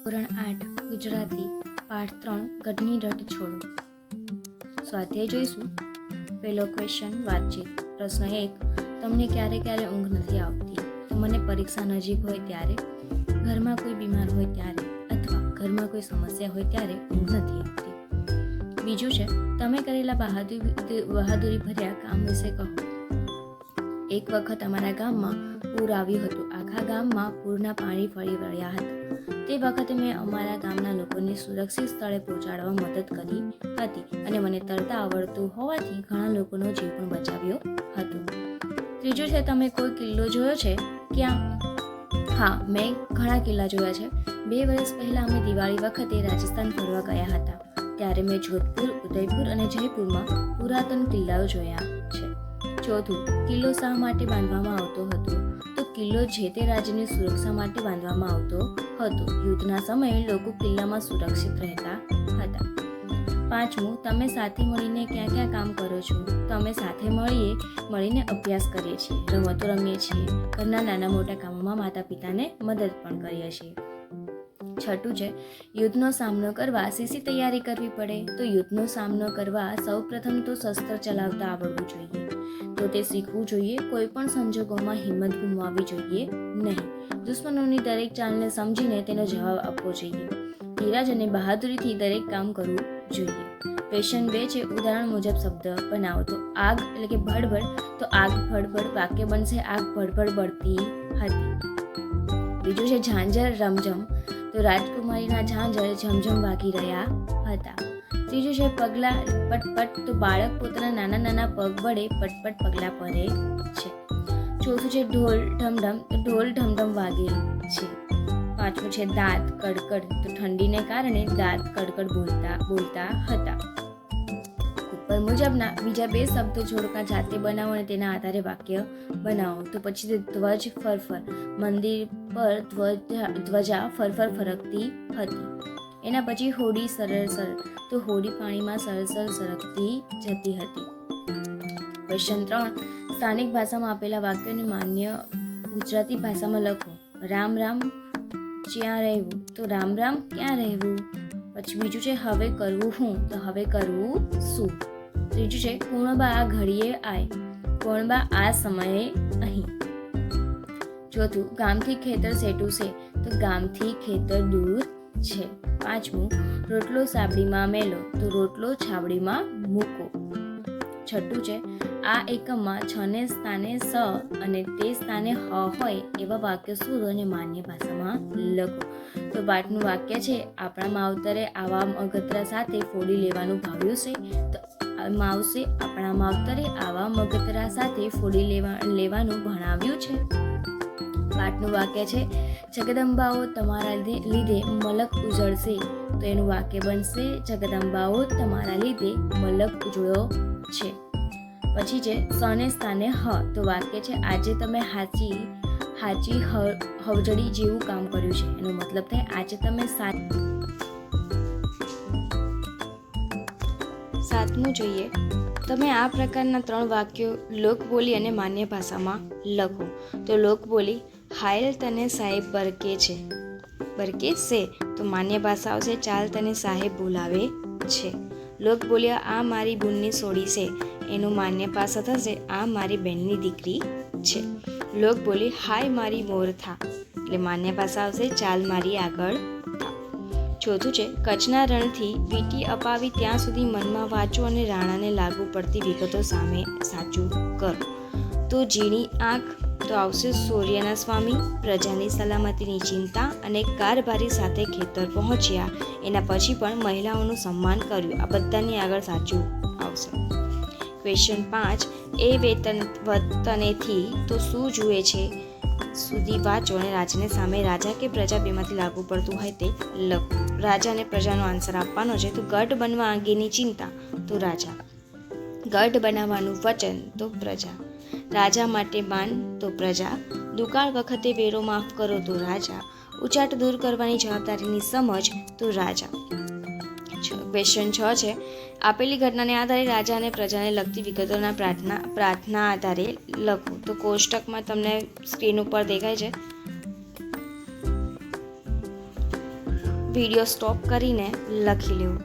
ધોરણ 8 ગુજરાતી પાઠ 3 ગઢની રટ છોડો. સ્વાધ્યાય જોઈશું. પહેલો ક્વેશ્ચન વાતચીત. પ્રશ્ન 1. તમને ક્યારે ક્યારે ઊંઘ નથી આવતી? તો મને પરીક્ષા નજીક હોય ત્યારે, ઘરમાં કોઈ બીમાર હોય ત્યારે અથવા ઘરમાં કોઈ સમસ્યા હોય ત્યારે ઊંઘ નથી આવતી. બીજું છે, તમે કરેલા બહાદુરી ભર્યા કામ વિશે કહો. એક વખત અમારા ગામમાં પૂર આવ્યું હતું. આખા ગામમાં પૂરના પાણી ફરી વળ્યા હતા. તે વખતે મેં અમારા ગામના લોકોને સુરક્ષિત સ્થળે પહોંચાડવા મદદ કરી હતી અને મને તરતા આવડતું હોવાથી ઘણા લોકોનો જીવ પણ બચાવ્યો હતો. ત્રીજું છે, તમે કોઈ કિલ્લો જોયો છે? ક્યાં? હા, મેં ઘણા કિલ્લા જોયા છે. 2 વર્ષ પહેલાં અમે દિવાળી વખતે રાજસ્થાન ફરવા ગયા હતા. ત્યારે મેં જોધપુર, ઉદયપુર અને જયપુરમાં પુરાતન કિલ્લાઓ જોયા છે. ચોથું, કિલ્લો શા માટે બાંધવામાં આવતો હતો? તો કિલ્લો જે તે રાજ્યની સુરક્ષા માટે બાંધવામાં આવતો હતો. યુદ્ધના સમયે લોકો કિલ્લામાં સુરક્ષિત રહેતા હતા. પાંચમું, તમે સાથે મળીને ક્યાં ક્યાં કામ કરો છો? તો અમે સાથે મળીને અભ્યાસ કરીએ છીએ, રમતો રમીએ છીએ, ઘરના નાના મોટા કામોમાં માતા પિતાને મદદ પણ કરીએ છીએ. છઠ્ઠું છે, યુદ્ધનો સામનો કરવા શી તૈયારી કરવી પડે? તો યુદ્ધનો સામનો કરવા સૌપ્રથમ તો શસ્ત્ર ચલાવતા આવડવું જોઈએ. તો તે શીખવું જોઈએ. કોઈ પણ સંજોગોમાં હિંમત ગુમાવવી જોઈએ નહીં. દુશ્મનોની દરેક ચાલને સમજીને તેનો જવાબ આપવો જોઈએ. ધીરજ અને બહાદુરીથી દરેક કામ કરવું જોઈએ. ક્વેશ્ચન 2 છે, ઉદાહરણ મુજબ શબ્દ બનાવો. તો આગ એટલે કે ભડભડ, તો આગ ભડભડ વાક્ય બનશે આગ ભડભડ બળતી હતી. બીજું છે, ઝાંઝર રમઝમ, તો રાજકુમારીના ઝાંઝર ઝમઝમ વાગી રહ્યા હતા. ત્રીજું છે, પગલાં પટપટ, તો બાળક પોતાના નાના નાના પગ વડે પટપટ પગલાં ભરે છે. ચોથું છે, ઢોલ ઢમઢમ, તો ઢોલ ઢમઢમ વાગે છે. પાંચમું છે, દાંત કડકડ, તો ઠંડીને કારણે દાંત કડકડ બોલતા હતા. ઉપર મુજબના બીજા 2 શબ્દો જોડકા જાતે બનાવો અને તેના આધારે વાક્ય બનાવો. તો પછી ધ્વજ ફરફર, મંદિર પર ધ્વજા ફરફર ફરકતી હતી. એના પછી હોડી સરળ સરળ, તો હોડી પાણીમાં સરળ સરળ સરકતી જતી હતી. ક્વેશ્ચન 3, સ્થાનિક ભાષામાં આપેલા વાક્યોને માન્ય ગુજરાતી ભાષામાં લખો. રામ રામ જ્યાં રહેવું, તો રામ રામ ક્યાં રહેવું. પછી બીજું છે, હવે કરવું હું, તો હવે કરવું શું. ત્રીજું છે, કોણબા આ ઘડીએ આય, કોણબા આ સમયે અહીં. ચોથું, ગામથી ખેતર સેટું છે, તો ગામથી ખેતર દૂર છે. પાંચમું, રોટલો સાબડીમાં મેલો, તો રોટલો છાબડીમાં મૂકો. છઠ્ઠું છે, આ એકમમાં છને સ્થાને સ અને તે સ્થાને હ હોય એવા વાક્યો શોધો અને માન્ય ભાષામાં લખો. તો પાઠનું વાક્ય છે, આપણા માવતરે આવા મગતરા સાથે ફોડી લેવાનું ભાવ્યું છે. તો માવસે આપણા માવતરે આવા મગતરા સાથે ફોડી લેવાનું ભણાવ્યું છે. પાઠનું વાક્ય છે, જગદંબાઓ તમારા લીધે મલક ઉજળશે. તો એનું વાક્ય બનશે, જગદંબાઓ તમારા લીધે મલક ઉજળો છે. પછી છે, સને સ્થાને હ, તો વાક્ય છે, આજે તમે હાચી હવજડી જેવું કામ કર્યું છે. એનો મતલબ થાય આજે તમે સાતમું જોઈએ, તમે આ પ્રકારના 3 વાક્યો લોકબોલી અને માન્ય ભાષામાં લખો. તો લોકબોલી, હાયલ તને સાહેબ બરકે છે, તો માન્ય ભાષા આવશે, ચાલ તને સાહેબ બોલાવે છે. લોકબોલી, આ મારી બુનની સોડી છે, એનું માન્ય ભાષા થશે, આ મારી બહેનની દીકરી છે. લોકબોલી, હાય મારી મોર થા, એટલે માન્ય ભાષા આવશે, ચાલ મારી આગળ થા. ચોથું છે, કચ્છના રણથી વીંટી અપાવી ત્યાં સુધી મનમાં વાંચો અને રાણાને લાગુ પડતી વિગતો સામે સાચું કરો. તો ઝીણી આંખ, તો આવશે સૂર્યના સ્વામી, પ્રજાની સલામતીની ચિંતા અને કારભારી સાથે ખેતર પહોંચ્યા. એના પછી પણ મહિલાઓનું સન્માન કર્યું. આ બધાની આગળ સાચું આવશે. ક્વેશ્ચન 5, એ વતનેથી તો શું જુએ છે સુધી વાંચો અને રાજાને સામે રાજા કે પ્રજા બેમાંથી લાગુ પડતું હોય તે લખો. રાજા અને પ્રજાનો આન્સર આપવાનો છે. તો ગઢ બનવા અંગેની ચિંતા, તો રાજા. ગઢ બનાવવાનું વચન, તો પ્રજા. રાજા માટે માન, તો પ્રજા. દુકાળ વખતે વેરો માફ કરો, તો રાજા. ઉચાટ દૂર કરવાની જવાબદારીની સમજ, તો રાજા. ક્વેશ્ચન 6 છે, આપેલી ઘટનાને આધારે રાજા અને પ્રજાને લગતી વિગતોના પ્રાર્થના આધારે લખો. તો કોષ્ટકમાં તમને સ્ક્રીન ઉપર દેખાય છે. વિડીયો સ્ટોપ કરીને લખી લેવું.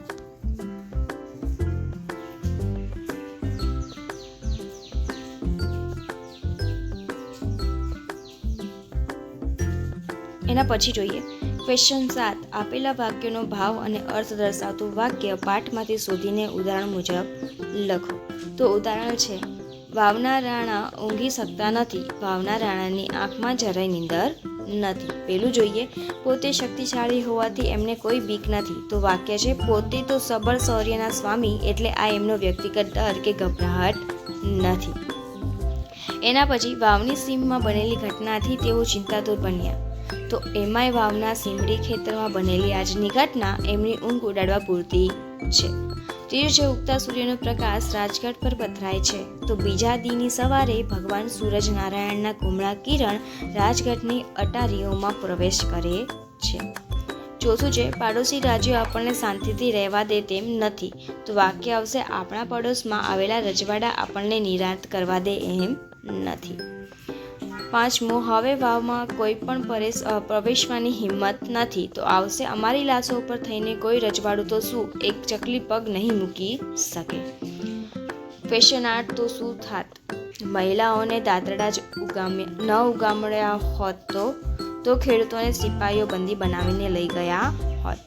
એના પછી જોઈએ ક્વેશ્ચન 7. આપેલા વાક્યનો ભાવ અને અર્થ દર્શાવતું વાક્ય પાઠમાંથી શોધીને ઉદાહરણ મુજબ લખો. તો ઉદાહરણ છે, વાવના રાણા ઊંઘી શકતા નથી. વાવના રાણાની આંખમાં જરાય નીંદર નથી. પેલું જોઈએ, પોતે શક્તિશાળી હોવાથી એમને કોઈ બીક નથી. તો વાક્ય છે, પોતે તો સબળ શૌર્યના સ્વામી, એટલે આ એમનો વ્યક્તિગત ડર કે ગભરાહટ નથી. એના પછી વાવની સીમમાં બનેલી ઘટનાથી તેઓ ચિંતાતુર બન્યા. તો એમાંય વાવના સીમડી ખેતરમાં બનેલી આજની ઘટના એમની ઊંઘ ઉડાડવા પૂરતી છે. ત્રીજું છે, ઉગતા સૂર્યનો પ્રકાશ રાજગઢ પર પથરાય છે. તો બીજા દીની સવારે ભગવાન સૂરજ નારાયણના કુમળા કિરણ રાજગઢની અટારીઓમાં પ્રવેશ કરે છે. ચોથું છે, પાડોશી રાજ્યો આપણને શાંતિથી રહેવા દે તેમ નથી. તો વાક્ય આવશે, આપણા પડોશમાં આવેલા રજવાડા આપણને નિરાંત કરવા દે એમ નથી. પાંચમું, હવે વાવમાં કોઈ પણ પ્રવેશવાની હિંમત નથી. તો આવશે, અમારી લાશો ઉપર થઈને કોઈ રજવાડું તો શું એક ચકલી પગ નહીં મૂકી શકે. ક્વેશ્ચન 8. તો શું થાત? મહિલાઓને દાંતરડા જ ન ઉગામડ્યા હોત તો ખેડૂતોને સિપાહીઓ બંદી બનાવીને લઈ ગયા હોત.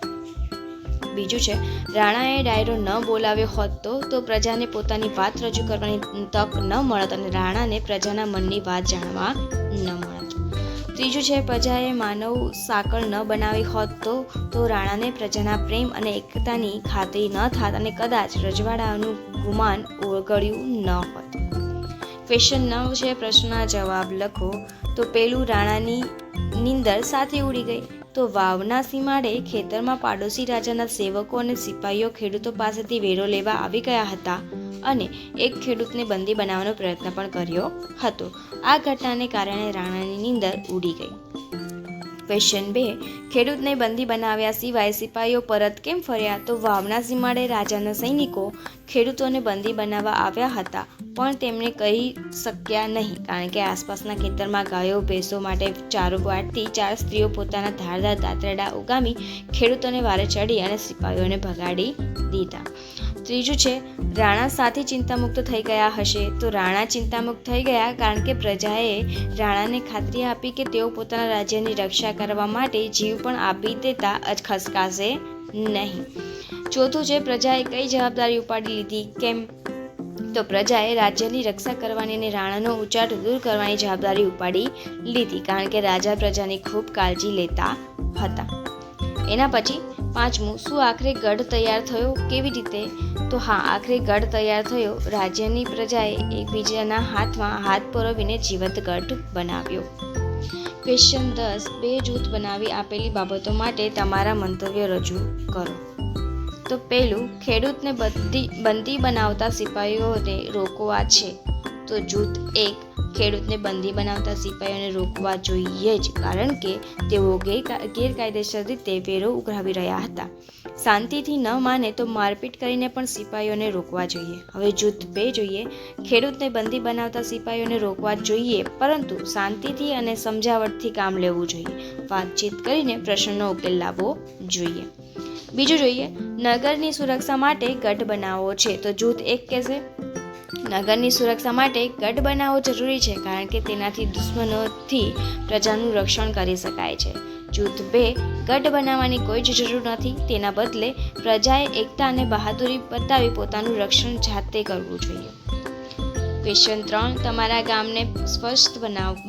બીજું છે, રાણાએ ડાયરો ન બોલાવ્યો હોત તો પ્રજાને પોતાની વાત રજૂ કરવાની તક ન મળત અને રાણાને પ્રજાના મનની વાત જાણવા ન મળત. ત્રીજું છે, પ્રજાએ માનવ સાંકળ ન બનાવી હોત તો રાણાને પ્રજાના પ્રેમ અને એકતાની ખાતરી ન થાત અને કદાચ રજવાડાનું ગુમાન ઓગળ્યું ન હોત. ક્વેશ્ચન 9 છે, પ્રશ્નના જવાબ લખો. તો પેલું, રાણાની નીંદર સાથે ઉડી ગઈ. તો વાવના સીમાડે ખેતરમાં પાડોશી રાજાના સેવકો અને સિપાહીઓ ખેડૂતો પાસેથી વેરો લેવા આવી ગયા હતા અને એક ખેડૂતને બંદી બનાવવાનો પ્રયત્ન પણ કર્યો હતો. આ ઘટનાને કારણે રાણાની નીંદર ઉડી ગઈ. ક્વેશ્ચન 2, ખેડૂતને બંદી બનાવ્યા સિવાય સિપાહીઓ પરત કેમ ફર્યા? તો વાવના સીમાડે રાજાના સૈનિકો ખેડૂતોને બંદી બનાવવા આવ્યા હતા, પણ તેમને કહી શક્યા નહીં, કારણ કે આસપાસના ખેતરમાં ગાયો ભેંસો માટે ચારો વાટતી 4 સ્ત્રીઓ પોતાના ધારદાર દાંતરડા ઉગામી ખેડૂતોને વારે ચડી અને સિપાહીઓને ભગાડી દીધા. ત્રીજું છે, રાણા સાથે ચિંતામુક્ત થઈ ગયા હશે. તો રાણા ચિંતામુક્ત થઈ ગયા કારણ કે પ્રજાએ રાણાને ખાતરી આપી કે તેઓ પોતાના રાજ્યની રક્ષા કરવા માટે જીવ પણ આપી દેતા ખસકાશે નહીં. ચોથું છે, પ્રજાએ કઈ જવાબદારી ઉપાડી લીધી? કેમ? તો પ્રજાએ રાજ્યની રક્ષા કરવાની અને રાણાનો ઉચાટ દૂર કરવાની જવાબદારી ઉપાડી લીધી, કારણ કે રાજા પ્રજાની ખૂબ કાળજી લેતા હતા. એના પછી 5મું, શું આખરે ગઢ તૈયાર થયો? કેવી રીતે? તો હા, આખરે ગઢ તૈયાર થયો. રાજ્યની પ્રજાએ એકબીજાના હાથમાં હાથ પરોવીને જીવંત ગઢ બનાવ્યો. ક્વેશ્ચન 10, 2 જૂથ બનાવી આપેલી બાબતો માટે તમારા મંતવ્યો રજૂ કરો. તો પહેલું, ખેડૂતને બંદી બનાવતા સિપાહીઓને રોકવા છે. તો જૂથ 1, ખેડૂતને બંદી બનાવતા સિપાહીઓને રોકવા જોઈએ જ, કારણ કે તેઓ ગેરકાયદેસર રીતે વેરો ઉઘરાવી રહ્યા હતા. શાંતિથી ન માને તો મારપીટ કરીને પણ સિપાહીઓને રોકવા જોઈએ. હવે જૂથ 2 જોઈએ, ખેડૂતને બંદી બનાવતા સિપાહીઓને રોકવા જોઈએ, પરંતુ શાંતિથી અને સમજાવટથી કામ લેવું જોઈએ. વાતચીત કરીને પ્રશ્નનો ઉકેલ લાવવો જોઈએ. બીજું જોઈએ, નગરની સુરક્ષા માટે ગઢ બનાવવો છે. તો જૂથ 1 કહેશે, નગરની સુરક્ષા માટે ગઢ બનાવવો જરૂરી છે, કારણ કે તેનાથી દુશ્મનોથી પ્રજાનું રક્ષણ કરી શકાય છે. જૂથ 2, ગઢ બનાવવાની કોઈ જ જરૂર નથી, તેના બદલે પ્રજાએ એકતા અને બહાદુરી બતાવી પોતાનું રક્ષણ જાતે કરવું જોઈએ. ક્વેશ્ચન 3, તમારા ગામને સ્વચ્છ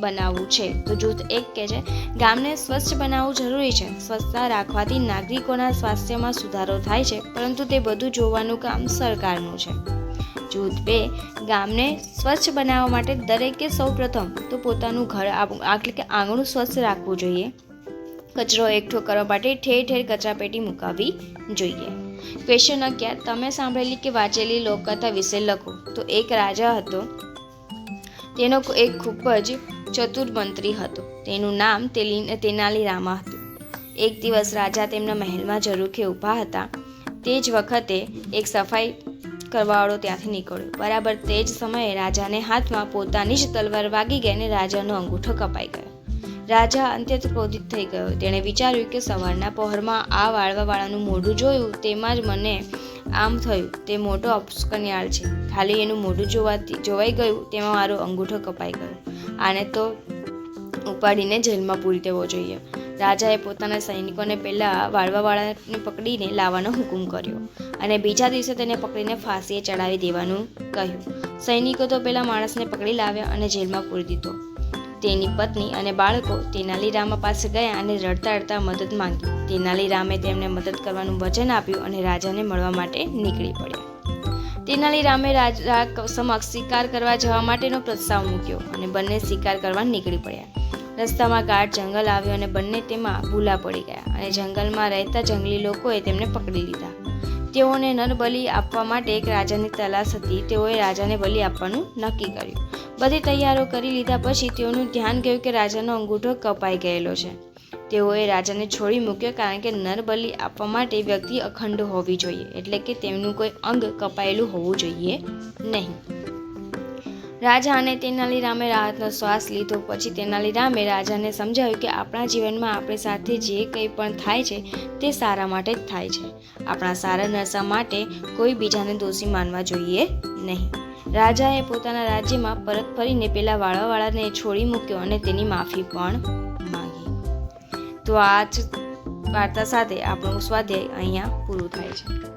બનાવવું છે. તો જૂથ 1 કહે છે, ગામને સ્વચ્છ બનાવવું જરૂરી છે. સ્વચ્છતા રાખવાથી નાગરિકોના સ્વાસ્થ્યમાં સુધારો થાય છે, પરંતુ તે બધું જોવાનું કામ સરકારનું છે. જૂથ 2, ગામને સ્વચ્છ બનાવવા માટે દરેકે સૌપ્રથમ તો પોતાનું ઘર એટલે કે આંગણું સ્વચ્છ રાખવું જોઈએ. કચરો એકઠો કરવા માટે ઠેર ઠેર કચરાપેટી મુકાવવી જોઈએ. ક્વેશ્ચન 11, તમે સાંભળેલી કે વાંચેલી લોકકથા વિશે લખો. તો એક રાજા હતો, તેનો એક ખૂબ જ ચતુર મંત્રી હતો. તેનું નામ તેનાલી રામા હતું. એક દિવસ રાજા તેમના મહેલમાં ઝરૂખે ઊભા હતા. તે જ વખતે એક સફાઈ કરવાવાળો ત્યાંથી નીકળ્યો. બરાબર તે જ સમયે રાજાને હાથમાં પોતાની જ તલવાર વાગી ગઈ અને રાજાનો અંગૂઠો કપાઈ ગયો. રાજા અત્યંત ક્રોધિત થઈ ગયો. તેણે વિચાર્યું કે સવારના પહોરમાં આ વાળવાવાળાનું મોઢું જોયું તેમાં જ મને આમ થયું, તે મોટો અપસ્કન્યાળ છે. ખાલી એનું મોઢું જોવાઈ ગયું તેમાં મારો અંગૂઠો કપાઈ ગયો. આને તો ઉપાડીને જેલમાં પૂરી દેવો જોઈએ. રાજાએ પોતાના સૈનિકોને પહેલાં વાળવાવાળાને પકડીને લાવવાનો હુકમ કર્યો અને બીજા દિવસે તેને પકડીને ફાંસીએ ચડાવી દેવાનું કહ્યું. સૈનિકો તો પેલા માણસને પકડી લાવ્યા અને જેલમાં પૂરી દીધો. તેની પત્ની અને બાળકો તેનાલીરામા પાસે ગયા અને રડતા રડતા મદદ માંગી. તેનાલીરામે તેમને મદદ કરવાનું વચન આપ્યું અને રાજાને મળવા માટે નીકળી પડ્યા. તેનાલીરામે રાજા સમક્ષ શિકાર કરવા જવા માટેનો પ્રસ્તાવ મૂક્યો અને બંને શિકાર કરવા નીકળી પડ્યા. રસ્તામાં ગાઢ જંગલ આવ્યો અને બંને તેમાં ભૂલા પડી ગયા અને જંગલમાં રહેતા જંગલી લોકોએ તેમને પકડી લીધા. તેઓને નરબલી આપવા માટે એક રાજાની તલાશ હતી. તેઓએ રાજાને બલિ આપવાનું નક્કી કર્યું. બધી તૈયારો કરી લીધા પછી તેઓનું ધ્યાન ગયું કે રાજાનો અંગૂઠો કપાઈ ગયેલો છે. તેઓએ રાજાને છોડી મૂક્યો કારણ કે નરબલી આપવા માટે વ્યક્તિ અખંડ હોવી જોઈએ, એટલે કે તેમનું કોઈ અંગ કપાયેલું હોવું જોઈએ નહીં. રાજા અને તેનાલીરામે રાહતનો શ્વાસ લીધો. પછી તેનાલીરામે રાજાને સમજાવ્યું કે આપણા જીવનમાં આપણી સાથે જે કંઈ પણ થાય છે તે સારા માટે જ થાય છે. આપણા સારા નરસા માટે કોઈ બીજાને દોષી માનવા જોઈએ નહીં. રાજાએ પોતાના રાજ્યમાં પરત ફરીને પેલા વાળાવાળાને છોડી મૂક્યો અને તેની માફી પણ માંગી. તો આ જ વાર્તા સાથે આપણું સ્વાધ્યાય અહીંયા પૂરું થાય છે.